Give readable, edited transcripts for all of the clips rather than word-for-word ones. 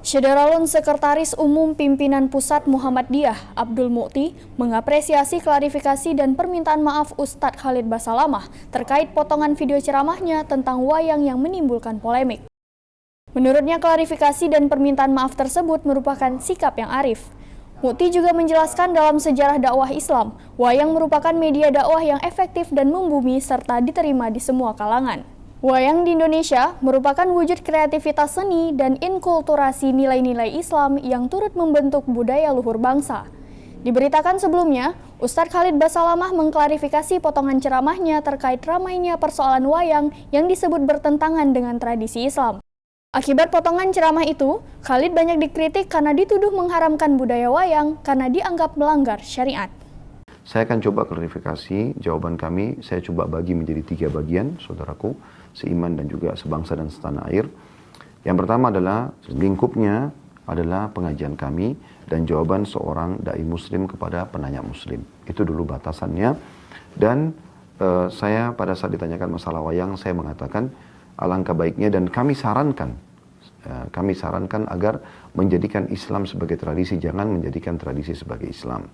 Syederalun Sekretaris Umum Pimpinan Pusat Muhammadiyah, Abdul Mukti, mengapresiasi klarifikasi dan permintaan maaf Ustadz Khalid Basalamah terkait potongan video ceramahnya tentang wayang yang menimbulkan polemik. Menurutnya, klarifikasi dan permintaan maaf tersebut merupakan sikap yang arif. Mukti juga menjelaskan dalam sejarah dakwah Islam, wayang merupakan media dakwah yang efektif dan membumi serta diterima di semua kalangan. Wayang di Indonesia merupakan wujud kreativitas seni dan inkulturasi nilai-nilai Islam yang turut membentuk budaya luhur bangsa. Diberitakan sebelumnya, Ustadz Khalid Basalamah mengklarifikasi potongan ceramahnya terkait ramainya persoalan wayang yang disebut bertentangan dengan tradisi Islam. Akibat potongan ceramah itu, Khalid banyak dikritik karena dituduh mengharamkan budaya wayang karena dianggap melanggar syariat. Saya akan coba klarifikasi jawaban kami, saya coba bagi menjadi 3 bagian, saudaraku, seiman dan juga sebangsa dan setanah air. Yang pertama adalah lingkupnya adalah pengajian kami dan jawaban seorang dai muslim kepada penanya muslim. Itu dulu batasannya. Dan saya pada saat ditanyakan masalah wayang, saya mengatakan alangkah baiknya dan kami sarankan agar menjadikan Islam sebagai tradisi, jangan menjadikan tradisi sebagai Islam.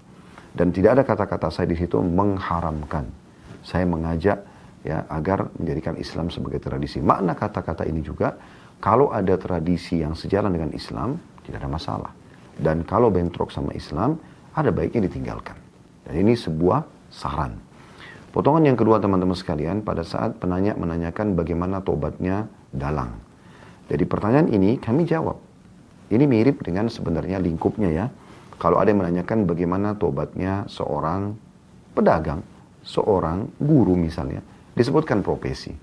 Dan tidak ada kata-kata saya di situ mengharamkan. Saya mengajak ya agar menjadikan Islam sebagai tradisi. Makna kata-kata ini juga, kalau ada tradisi yang sejalan dengan Islam, tidak ada masalah. Dan kalau bentrok sama Islam, ada baiknya ditinggalkan. Dan ini sebuah saran. Potongan yang kedua teman-teman sekalian, pada saat penanya menanyakan bagaimana tobatnya dalang. Jadi pertanyaan ini kami jawab. Ini mirip dengan sebenarnya lingkupnya ya. Kalau ada yang menanyakan bagaimana tobatnya seorang pedagang, seorang guru misalnya, disebutkan profesi.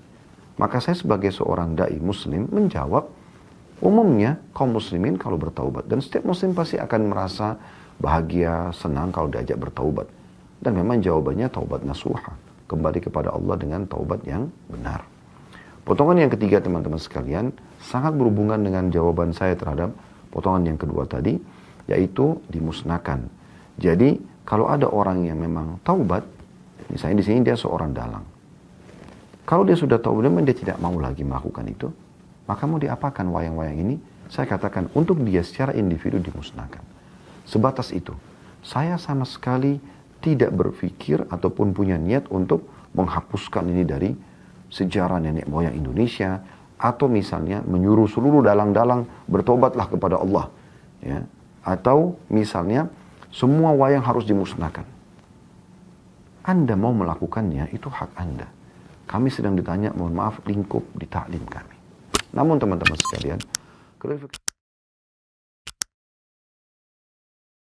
Maka saya sebagai seorang dai muslim menjawab, umumnya kaum muslimin kalau bertaubat. Dan setiap muslim pasti akan merasa bahagia, senang kalau diajak bertaubat. Dan memang jawabannya taubat nasuha. Kembali kepada Allah dengan taubat yang benar. Potongan yang ketiga teman-teman sekalian, sangat berhubungan dengan jawaban saya terhadap potongan yang kedua tadi, yaitu dimusnahkan. Jadi kalau ada orang yang memang taubat, misalnya di sini dia seorang dalang. Kalau dia sudah taubat, memang dia tidak mau lagi melakukan itu, maka mau diapakan wayang-wayang ini? Saya katakan untuk dia secara individu dimusnahkan. Sebatas itu. Saya sama sekali tidak berpikir ataupun punya niat untuk menghapuskan ini dari sejarah nenek moyang Indonesia, atau misalnya menyuruh seluruh dalang-dalang bertobatlah kepada Allah. Ya. Atau misalnya semua wayang harus dimusnahkan. Anda mau melakukannya, itu hak Anda. Kami sedang ditanya, mohon maaf, lingkup di taklim kami. Namun teman-teman sekalian,